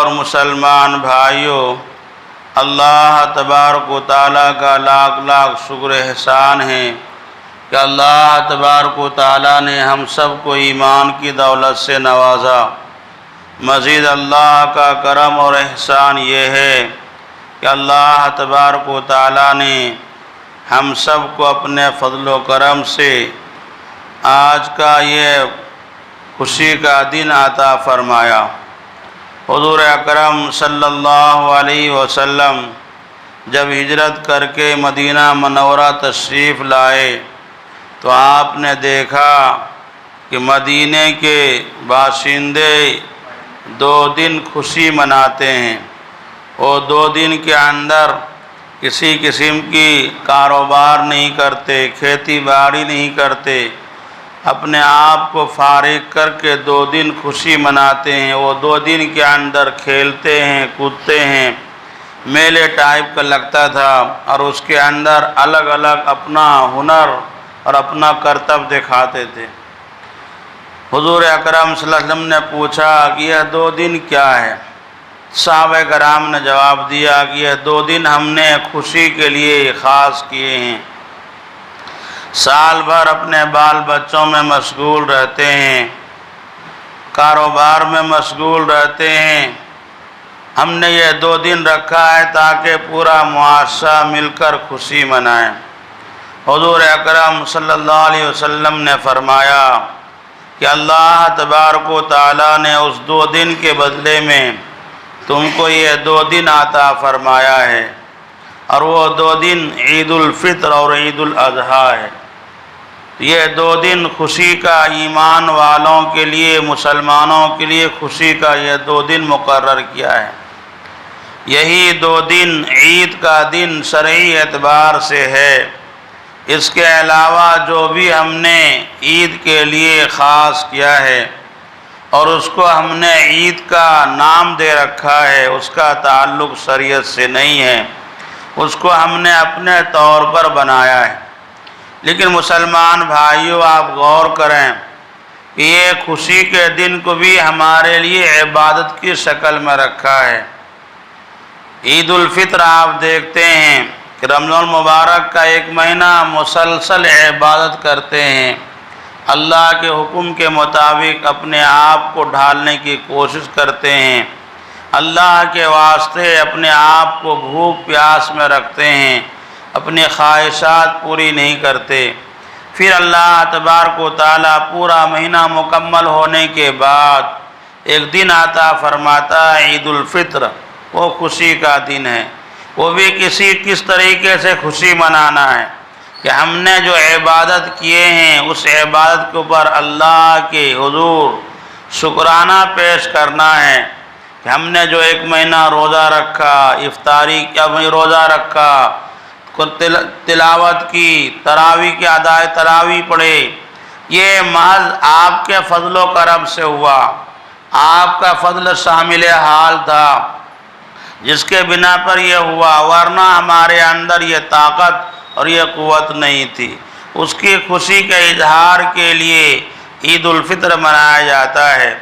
اور مسلمان بھائیوں، اللہ تبارک و تعالیٰ کا لاکھ لاکھ شکر احسان ہے کہ اللہ تبارک و تعالیٰ نے ہم سب کو ایمان کی دولت سے نوازا۔ مزید اللہ کا کرم اور احسان یہ ہے کہ اللہ تبارک و تعالیٰ نے ہم سب کو اپنے فضل و کرم سے آج کا یہ خوشی کا دن عطا فرمایا۔ حضور اکرم صلی اللہ علیہ وسلم جب ہجرت کر کے مدینہ منورہ تشریف لائے تو آپ نے دیکھا کہ مدینے کے باشندے 2 دن خوشی مناتے ہیں۔ وہ 2 دن کے اندر کسی قسم کی کاروبار نہیں کرتے، کھیتی باڑی نہیں کرتے، اپنے آپ کو فارغ کر کے 2 دن خوشی مناتے ہیں۔ وہ 2 دن کے اندر کھیلتے ہیں، کودتے ہیں، میلے ٹائپ کا لگتا تھا، اور اس کے اندر الگ الگ اپنا ہنر اور اپنا کرتب دکھاتے تھے۔ حضور اکرم صلی اللہ علیہ وسلم نے پوچھا کہ یہ 2 دن کیا ہے؟ صحابہ کرام نے جواب دیا کہ یہ 2 دن ہم نے خوشی کے لیے خاص کیے ہیں۔ سال بھر اپنے بال بچوں میں مشغول رہتے ہیں، کاروبار میں مشغول رہتے ہیں، ہم نے یہ 2 دن رکھا ہے تاکہ پورا معاشرہ مل کر خوشی منائے۔ حضور اکرم صلی اللہ علیہ وسلم نے فرمایا کہ اللہ تبارک و تعالیٰ نے اس 2 دن کے بدلے میں تم کو یہ 2 دن عطا فرمایا ہے، اور وہ 2 دن عید الفطر اور عید الاضحیٰ ہے۔ یہ 2 دن خوشی کا ایمان والوں کے لیے، مسلمانوں کے لیے خوشی کا یہ 2 دن مقرر کیا ہے۔ یہی 2 دن عید کا دن شرعی اعتبار سے ہے۔ اس کے علاوہ جو بھی ہم نے عید کے لیے خاص کیا ہے اور اس کو ہم نے عید کا نام دے رکھا ہے، اس کا تعلق شریعت سے نہیں ہے، اس کو ہم نے اپنے طور پر بنایا ہے۔ لیکن مسلمان بھائیوں، آپ غور کریں کہ یہ خوشی کے دن کو بھی ہمارے لیے عبادت کی شکل میں رکھا ہے۔ عید الفطر آپ دیکھتے ہیں کہ رمضان المبارک کا 1 مہینہ مسلسل عبادت کرتے ہیں، اللہ کے حکم کے مطابق اپنے آپ کو ڈھالنے کی کوشش کرتے ہیں، اللہ کے واسطے اپنے آپ کو بھوک پیاس میں رکھتے ہیں، اپنی خواہشات پوری نہیں کرتے۔ پھر اللہ تبارک و تعالیٰ پورا مہینہ مکمل ہونے کے بعد ایک دن عطا فرماتا ہے عید الفطر۔ وہ خوشی کا دن ہے۔ وہ بھی کس طریقے سے خوشی منانا ہے کہ ہم نے جو عبادت کیے ہیں اس عبادت کے اوپر اللہ کے حضور شکرانہ پیش کرنا ہے کہ ہم نے جو 1 مہینہ روزہ رکھا، افطاری کیا، روزہ رکھا، تلاوت کی، تراویح کی ادائے تراویح پڑھے، یہ محض آپ کے فضل و کرم سے ہوا۔ آپ کا فضل شامل حال تھا جس کے بنا پر یہ ہوا، ورنہ ہمارے اندر یہ طاقت اور یہ قوت نہیں تھی۔ اس کی خوشی کے اظہار کے لیے عید الفطر منایا جاتا ہے۔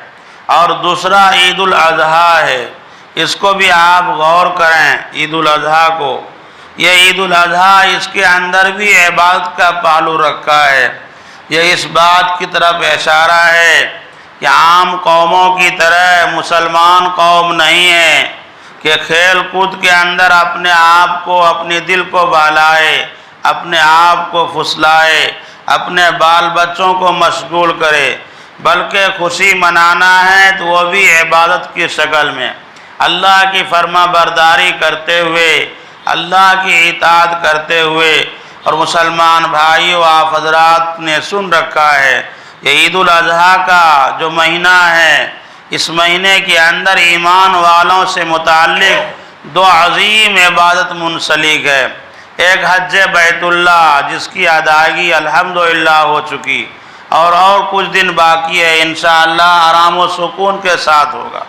اور دوسرا عید الاضحیٰ ہے، اس کو بھی آپ غور کریں، عید الاضحیٰ کو۔ یہ عید الاضحیٰ، اس کے اندر بھی عبادت کا پہلو رکھا ہے۔ یہ اس بات کی طرف اشارہ ہے کہ عام قوموں کی طرح مسلمان قوم نہیں ہے کہ کھیل کود کے اندر اپنے آپ کو، اپنے دل کو بہلائے، اپنے آپ کو پھسلائے، اپنے بال بچوں کو مشغول کرے، بلکہ خوشی منانا ہے تو وہ بھی عبادت کی شکل میں، اللہ کی فرما برداری کرتے ہوئے، اللہ کی اطاعت کرتے ہوئے۔ اور مسلمان بھائیوں، آپ حضرات نے سن رکھا ہے یہ عید الاضحیٰ کا جو مہینہ ہے، اس مہینے کے اندر ایمان والوں سے متعلق 2 عظیم عبادت منسلک ہے۔ ایک حج بیت اللہ جس کی ادائیگی الحمدللہ ہو چکی، اور کچھ دن باقی ہے، انشاءاللہ آرام و سکون کے ساتھ ہوگا۔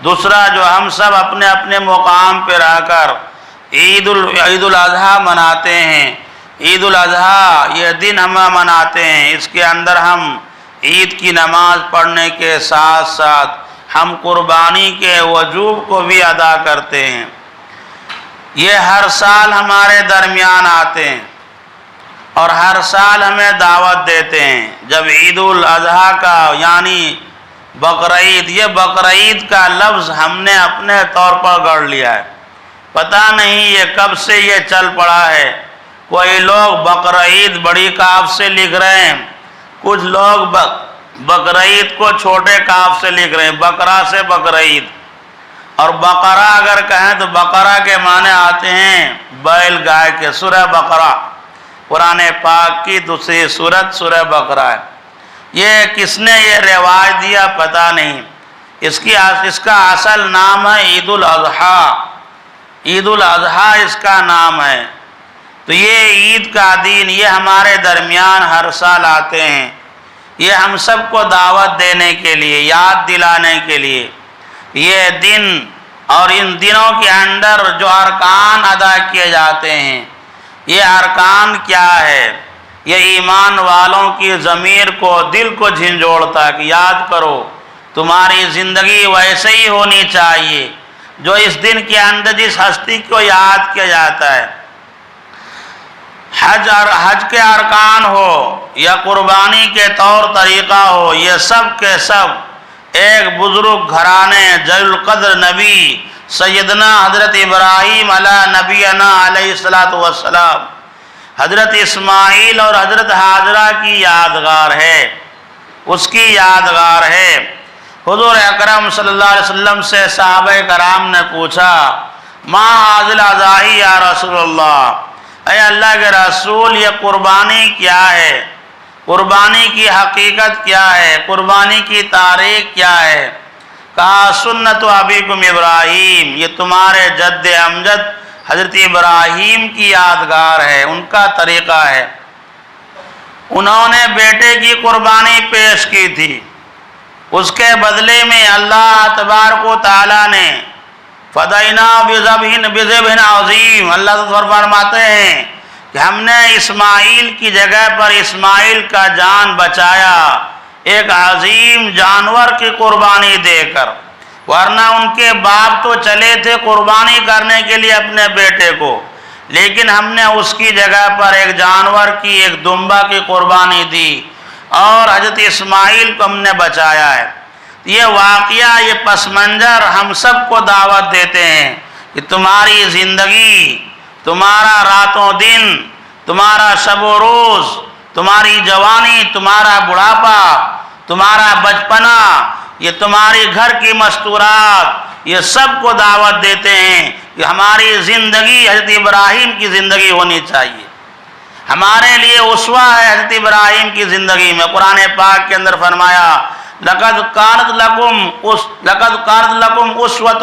دوسرا جو ہم سب اپنے اپنے مقام پہ رہ کر عید الاضحیٰ مناتے ہیں، عید الاضحیٰ یہ دن ہم مناتے ہیں، اس کے اندر ہم عید کی نماز پڑھنے کے ساتھ ساتھ ہم قربانی کے وجوب کو بھی ادا کرتے ہیں۔ یہ ہر سال ہمارے درمیان آتے ہیں اور ہر سال ہمیں دعوت دیتے ہیں۔ جب عید الاضحیٰ کا یعنی بقرعید، یہ بقرعید کا لفظ ہم نے اپنے طور پر گڑھ لیا ہے، پتہ نہیں یہ کب سے یہ چل پڑا ہے۔ کوئی لوگ بقرعید بڑی کاف سے لکھ رہے ہیں، کچھ لوگ بقرعید کو چھوٹے کاف سے لکھ رہے ہیں، بقرہ سے بقرعید۔ اور بقرہ اگر کہیں تو بقرہ کے معنی آتے ہیں بیل گائے کے۔ سورہ بقرہ قرآن پاک کی دوسری سورت سورہ بقرہ ہے۔ یہ کس نے یہ رواج دیا پتہ نہیں۔ اس کا اصل نام ہے عید الاضحیٰ، عید الاضحیٰ اس کا نام ہے۔ تو یہ عید کا دن یہ ہمارے درمیان ہر سال آتے ہیں، یہ ہم سب کو دعوت دینے کے لیے، یاد دلانے کے لیے۔ یہ دن اور ان دنوں کے اندر جو ارکان ادا کیے جاتے ہیں، یہ ارکان کیا ہے؟ یہ ایمان والوں کی ضمیر کو، دل کو جھنجھوڑتا ہے کہ یاد کرو تمہاری زندگی ویسے ہی ہونی چاہیے جو اس دن کے اندر جس ہستی کو یاد کیا جاتا ہے۔ حج کے ارکان ہو یا قربانی کے طور طریقہ ہو، یہ سب کے سب ایک بزرگ گھرانے جلیل القدر نبی سیدنا حضرت ابراہیم علیہ نبینا علیہ السلام، حضرت اسماعیل اور حضرت ہاجرہ کی یادگار ہے، اس کی یادگار ہے۔ حضور اکرم صلی اللہ علیہ وسلم سے صحابہ کرام نے پوچھا ما حاضل اضاحی یا رسول اللہ، اے اللہ کے رسول یہ قربانی کیا ہے؟ قربانی کی حقیقت کیا ہے؟ قربانی کی تاریخ کیا ہے؟ کہا سنت ابیکم ابراہیم، یہ تمہارے جد امجد حضرت ابراہیم کی یادگار ہے، ان کا طریقہ ہے۔ انہوں نے بیٹے کی قربانی پیش کی تھی، اس کے بدلے میں اللہ تبارک و تعالیٰ نے فدینا بذبح عظیم، اللہ فرماتے ہیں کہ ہم نے اسماعیل کی جگہ پر اسماعیل کا جان بچایا ایک عظیم جانور کی قربانی دے کر، ورنہ ان کے باپ تو چلے تھے قربانی کرنے کے لیے اپنے بیٹے کو، لیکن ہم نے اس کی جگہ پر ایک جانور کی، ایک دمبا کی قربانی دی اور حضرت اسماعیل کو ہم نے بچایا ہے۔ یہ واقعہ، یہ پس منظر ہم سب کو دعوت دیتے ہیں کہ تمہاری زندگی، تمہارا رات و دن، تمہارا شب و روز، تمہاری جوانی، تمہارا بڑھاپا، تمہارا بچپنا، یہ تمہاری گھر کی مستورات، یہ سب کو دعوت دیتے ہیں کہ ہماری زندگی حضرت ابراہیم کی زندگی ہونی چاہیے۔ ہمارے لیے اسوہ ہے حضرت ابراہیم کی زندگی میں۔ قرآن پاک کے اندر فرمایا لَقَدْ كَانَتْ لَكُمْ أُسْوَةٌ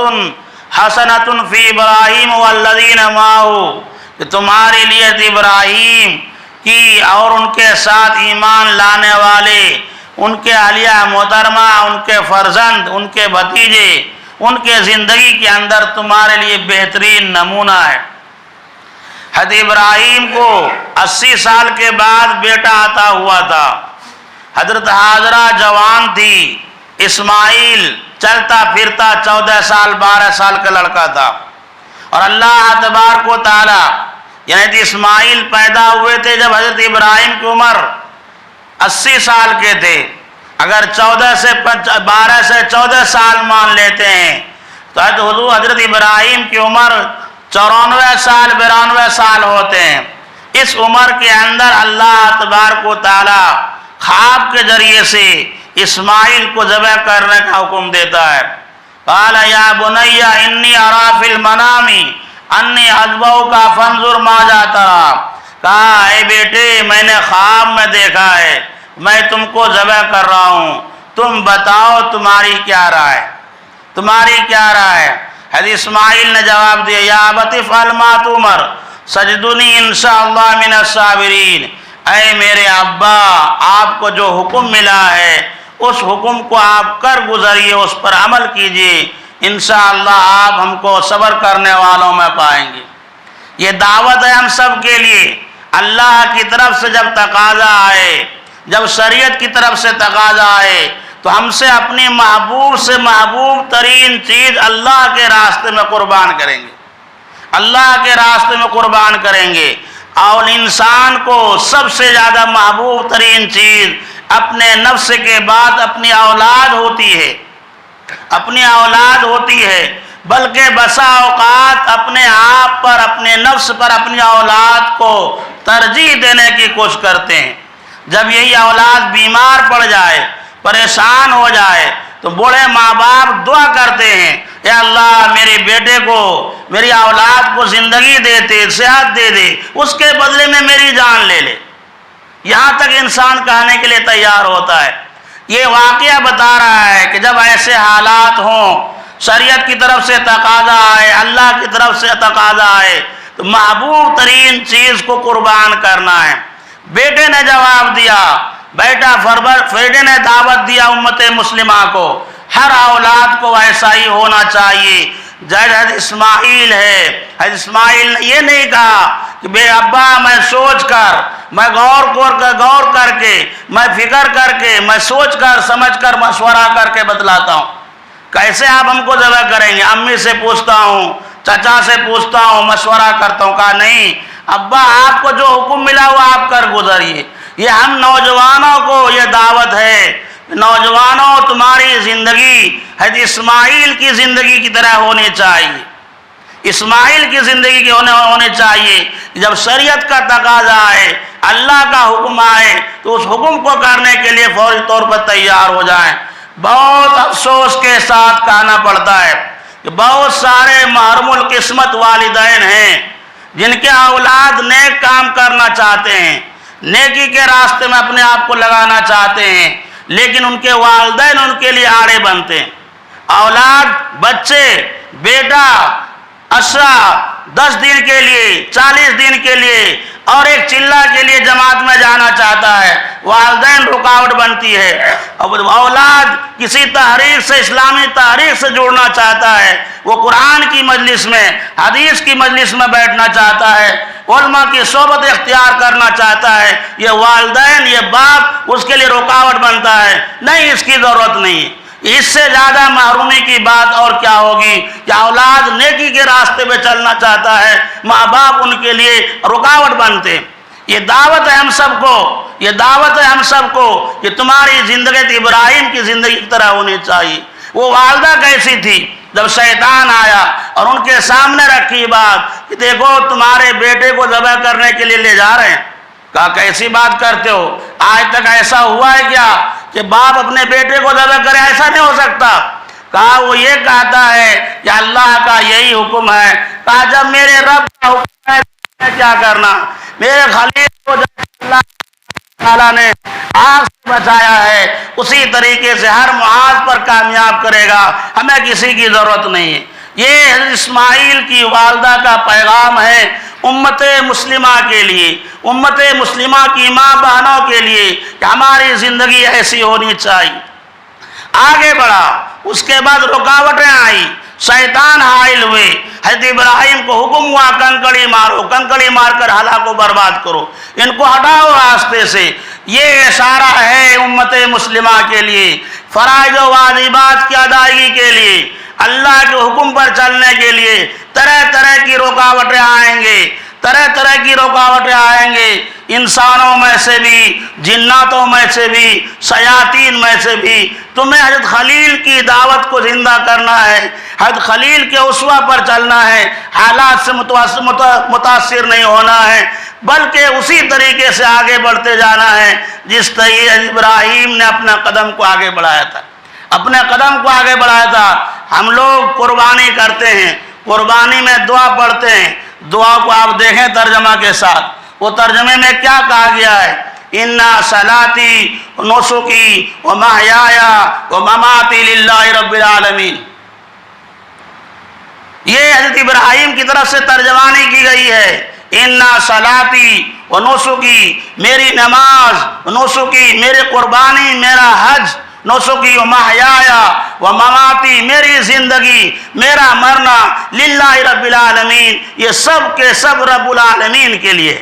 حَسَنَةٌ فِي إِبْرَاهِيمَ وَالَّذِينَ مَعَهُ، کہ تمہارے لیے حضرت ابراہیم کی اور ان کے ساتھ ایمان لانے والے، ان کے اہلیہ محترمہ، ان کے فرزند، ان کے بھتیجے، ان کے زندگی کے اندر تمہارے لیے بہترین نمونہ ہے۔ حضرت ابراہیم کو 80 سال کے بعد بیٹا عطا ہوا تھا، حضرت ہاجرہ جوان تھی، اسماعیل چلتا پھرتا 14 سال 12 سال کا لڑکا تھا، اور اللہ تبارک و تعالی یعنی اسماعیل پیدا ہوئے تھے جب حضرت ابراہیم کی عمر 80 سال کے تھے۔ اگر 12 سے 14 سال مان لیتے ہیں تو حضرت ابراہیم کی عمر 94 سال 92 سال ہوتے ہیں۔ اس عمر کے اندر اللہ تبارک و تعالی خواب کے ذریعے سے اسماعیل کو ذبح کرنے کا حکم دیتا ہے۔ قال یا بنی انی اری فی المنام انی اذبحک فانظر ماذا تری، کہا اے بیٹے میں نے خواب میں دیکھا ہے میں تم کو ذبح کر رہا ہوں، تم بتاؤ تمہاری کیا رائے، تمہاری کیا رائے؟ حضرت اسماعیل نے جواب دیا یا ابت افعل ما تؤمر سجدنی انشاءاللہ من الصابرین، اے میرے ابا آپ کو جو حکم ملا ہے اس حکم کو آپ کر گزریے، اس پر عمل کیجئے، انشاءاللہ آپ ہم کو صبر کرنے والوں میں پائیں گے۔ یہ دعوت ہے ہم سب کے لیے۔ اللہ کی طرف سے جب تقاضا آئے، جب شریعت کی طرف سے تقاضا آئے تو ہم سے اپنی محبوب سے محبوب ترین چیز اللہ کے راستے میں قربان کریں گے، اللہ کے راستے میں قربان کریں گے۔ اور انسان کو سب سے زیادہ محبوب ترین چیز اپنے نفس کے بعد اپنی اولاد ہوتی ہے، اپنی اولاد ہوتی ہے، بلکہ بسا اوقات اپنے آپ پر، اپنے نفس پر، اپنی اولاد کو ترجیح دینے کی کوشش کرتے ہیں۔ جب یہی اولاد بیمار پڑ جائے، پریشان ہو جائے، تو بوڑھے ماں باپ دعا کرتے ہیں، اے اللہ میرے بیٹے کو، میری اولاد کو زندگی دے، صحت دے دے، اس کے بدلے میں میری جان لے لے۔ یہاں تک انسان کہنے کے لیے تیار ہوتا ہے۔ یہ واقعہ بتا رہا ہے کہ جب ایسے حالات ہوں، شریعت کی طرف سے تقاضا آئے، اللہ کی طرف سے تقاضا آئے، تو محبوب ترین چیز کو قربان کرنا ہے۔ بیٹے نے جواب دیا، بیٹے نے دعوت دیا امت مسلمہ کو، ہر اولاد کو ایسا ہی ہونا چاہیے۔ حضرت اسماعیل ہے، حضرت اسماعیل نے یہ نہیں کہا کہ بے ابا میں سوچ کر، میں غور کر کے، میں فکر کر کے، میں سوچ کر سمجھ کر مشورہ کر کے بتلاتا ہوں، کیسے آپ ہم کو ذبح کریں گے؟ امی سے پوچھتا ہوں، چچا سے پوچھتا ہوں، مشورہ کرتا ہوں۔ کہا نہیں ابا، آپ کو جو حکم ملا وہ آپ کر گزریے۔ یہ ہم نوجوانوں کو یہ دعوت ہے، نوجوانوں تمہاری زندگی حضرت اسماعیل کی زندگی کی طرح ہونی چاہیے، اسماعیل کی زندگی کی ہونے چاہیے۔ جب شریعت کا تقاضا آئے، اللہ کا حکم آئے، تو اس حکم کو کرنے کے لیے فوری طور پر تیار ہو جائیں۔ بہت افسوس کے ساتھ کہنا پڑتا ہے کہ بہت سارے محروم القسمت والدین ہیں جن کے اولاد نیک کام کرنا چاہتے ہیں، نیکی کے راستے میں اپنے آپ کو لگانا چاہتے ہیں، لیکن ان کے والدین ان کے لیے آڑے بنتے ہیں۔ اولاد، بچے، بیٹا اسرا 10 دن کے لیے، 40 دن کے لیے اور ایک چلہ کے لیے جماعت میں جانا چاہتا ہے، والدین رکاوٹ بنتی ہے۔ اولاد کسی تحریک سے، اسلامی تحریک سے جڑنا چاہتا ہے، وہ قرآن کی مجلس میں، حدیث کی مجلس میں بیٹھنا چاہتا ہے، علماء کی صحبت اختیار کرنا چاہتا ہے، یہ والدین، یہ باپ اس کے لیے رکاوٹ بنتا ہے۔ نہیں، اس کی ضرورت نہیں ہے۔ اس سے زیادہ محرومی کی بات اور کیا ہوگی کہ اولاد نیکی کے راستے پہ چلنا چاہتا ہے، ماں باپ ان کے لیے رکاوٹ بنتے۔ یہ دعوت ہے ہم سب کو، یہ دعوت ہے ہم سب کو کہ تمہاری زندگی ابراہیم کی زندگی کی طرح ہونی چاہیے۔ وہ والدہ کیسی تھی؟ جب شیطان آیا اور ان کے سامنے رکھی بات کہ دیکھو تمہارے بیٹے کو ذبح کرنے کے لیے لے جا رہے ہیں۔ کہا کیسی بات کرتے ہو؟ آج تک ایسا ہوا ہے کیا کہ باپ اپنے بیٹے کو ذبح کرے؟ ایسا نہیں ہو سکتا۔ کہا وہ یہ کہتا ہے کہ اللہ کا یہی حکم ہے۔ کہا جب میرے رب کا حکم ہے میں کیا کرنا؟ میرے خلیل کو جب اللہ تعالیٰ نے آگ سے بچایا ہے، اسی طریقے سے ہر معاذ پر کامیاب کرے گا، ہمیں کسی کی ضرورت نہیں ہے۔ یہ حضرت اسماعیل کی والدہ کا پیغام ہے امت مسلمہ کے لیے، امت مسلمہ کی ماں بہنوں کے لیے کہ ہماری زندگی ایسی ہونی چاہیے۔ آگے بڑھا، اس کے بعد رکاوٹیں آئی، شیطان حائل ہوئے۔ حضرت ابراہیم کو حکم ہوا کنکڑی مارو، کنکڑی مار کر ہلاک و برباد کرو، ان کو ہٹاؤ راستے سے۔ یہ اشارہ ہے امت مسلمہ کے لیے، فرائض و واجبات کی ادائیگی کے لیے، اللہ کے حکم پر چلنے کے لیے طرح طرح کی رکاوٹیں آئیں گے، طرح طرح کی رکاوٹیں آئیں گے، انسانوں میں سے بھی، جناتوں میں سے بھی، شیاطین میں سے بھی۔ تمہیں حضرت خلیل کی دعوت کو زندہ کرنا ہے، حضرت خلیل کے اسوہ پر چلنا ہے، حالات سے متاثر نہیں ہونا ہے، بلکہ اسی طریقے سے آگے بڑھتے جانا ہے جس طریقے ابراہیم نے اپنا قدم کو آگے بڑھایا تھا، اپنے قدم کو آگے بڑھایا تھا۔ ہم لوگ قربانی کرتے ہیں، قربانی میں دعا پڑھتے ہیں، دعا کو آپ دیکھیں ترجمہ کے ساتھ، وہ ترجمے میں کیا کہا گیا ہے؟ اِنَّا صَلَاتِي وَنُسُكِي وَمَحْيَايَ وَمَمَاتِي لِلَّهِ رَبِّ الْعَالَمِينَ۔ یہ حضرت ابراہیم کی طرف سے ترجمانی کی گئی ہے۔ اِنَّا صَلَاتِي وَنُسُكِي، میری نماز، نسکی میری قربانی، میرا حج، نسکی ومحیایا ومماتی میری زندگی، میرا مرنا، للہ رب العالمین، یہ سب کے سب رب العالمین کے لیے،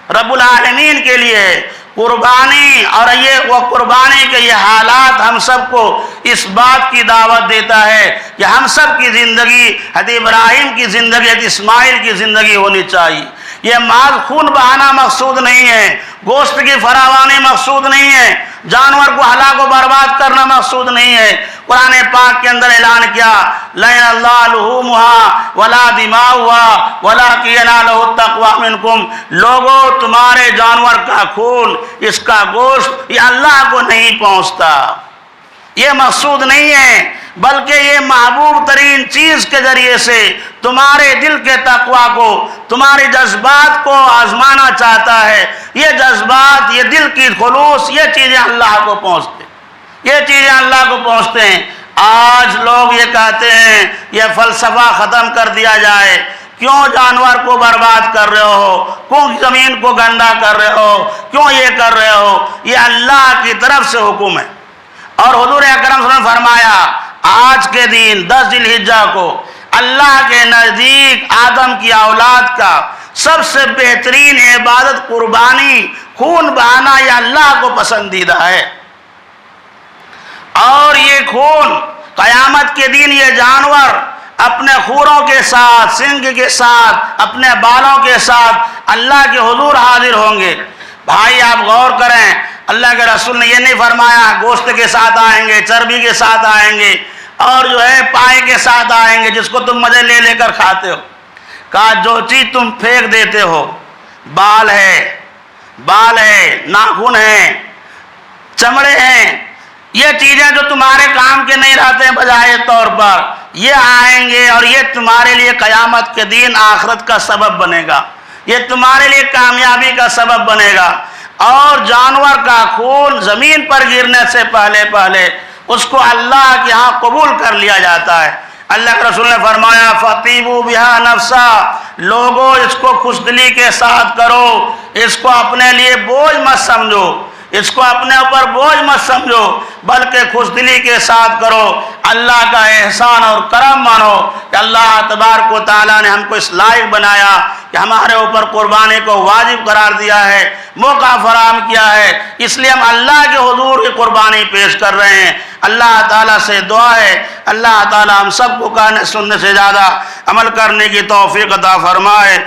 رب العالمین کے لیے۔ قربانی اور وہ قربانی کے یہ حالات ہم سب کو اس بات کی دعوت دیتا ہے کہ ہم سب کی زندگی حضرت ابراہیم کی زندگی، حضرت اسماعیل کی زندگی ہونی چاہیے۔ یہ مال خون بہانا مقصود نہیں ہے، گوشت کی فراوانی مقصود نہیں ہے، جانور کو ہلاک و برباد کرنا مقصود نہیں ہے۔ قرآن پاک کے اندر اعلان کیا لَإِنَ اللَّهَ لُحُومُهَا وَلَا دِمَاؤُهَا وَلَٰكِنْ يَنَالُهُ التَّقْوَىٰ مِنكُمْ، لوگوں تمہارے جانور کا خون، اس کا گوشت یہ اللہ کو نہیں پہنچتا، یہ مقصود نہیں ہے، بلکہ یہ محبوب ترین چیز کے ذریعے سے تمہارے دل کے تقوی کو، تمہارے جذبات کو آزمانا چاہتا ہے۔ یہ جذبات، یہ دل کی خلوص، یہ چیزیں اللہ کو پہنچتے ہیں، یہ چیزیں اللہ کو پہنچتے ہیں۔ آج لوگ یہ کہتے ہیں یہ فلسفہ ختم کر دیا جائے، کیوں جانور کو برباد کر رہے ہو، کیوں زمین کو گندا کر رہے ہو، کیوں یہ کر رہے ہو؟ یہ اللہ کی طرف سے حکم ہے۔ اور حضور اکرم صلی اللہ علیہ وسلم نے فرمایا آج کے دن 10 ذی الحجہ کو اللہ کے نزدیک آدم کی اولاد کا سب سے بہترین عبادت قربانی، خون بہانا، یہ اللہ کو پسندیدہ ہے۔ اور یہ خون قیامت کے دن یہ جانور اپنے خوروں کے ساتھ، سنگ کے ساتھ، اپنے بالوں کے ساتھ اللہ کے حضور حاضر ہوں گے۔ بھائی آپ غور کریں، اللہ کے رسول نے یہ نہیں فرمایا گوشت کے ساتھ آئیں گے، چربی کے ساتھ آئیں گے، اور جو ہے پائے کے ساتھ آئیں گے جس کو تم مزے لے لے کر کھاتے ہو۔ کہا جو چیز تم پھینک دیتے ہو، بال ہے، ناخن ہے، چمڑے ہیں، یہ چیزیں جو تمہارے کام کے نہیں رہتے ہیں بجائے طور پر، یہ آئیں گے اور یہ تمہارے لیے قیامت کے دن آخرت کا سبب بنے گا، یہ تمہارے لیے کامیابی کا سبب بنے گا۔ اور جانور کا خون زمین پر گرنے سے پہلے اس کو اللہ کے ہاں قبول کر لیا جاتا ہے۔ اللہ کے رسول نے فرمایا فَطِيبُوا بِهَا نَفْسًا، لوگوں اس کو خوش دلی کے ساتھ کرو، اس کو اپنے لیے بوجھ مت سمجھو، اس کو اپنے اوپر بوجھ مت سمجھو، بلکہ خوش دلی کے ساتھ کرو، اللہ کا احسان اور کرم مانو کہ اللہ تبارک و تعالیٰ نے ہم کو اس لائق بنایا کہ ہمارے اوپر قربانی کو واجب قرار دیا ہے، موقع فراہم کیا ہے، اس لیے ہم اللہ کے حضور کی قربانی پیش کر رہے ہیں۔ اللہ تعالیٰ سے دعا ہے اللہ تعالیٰ ہم سب کو کہنے سننے سے زیادہ عمل کرنے کی توفیق عطا فرمائے۔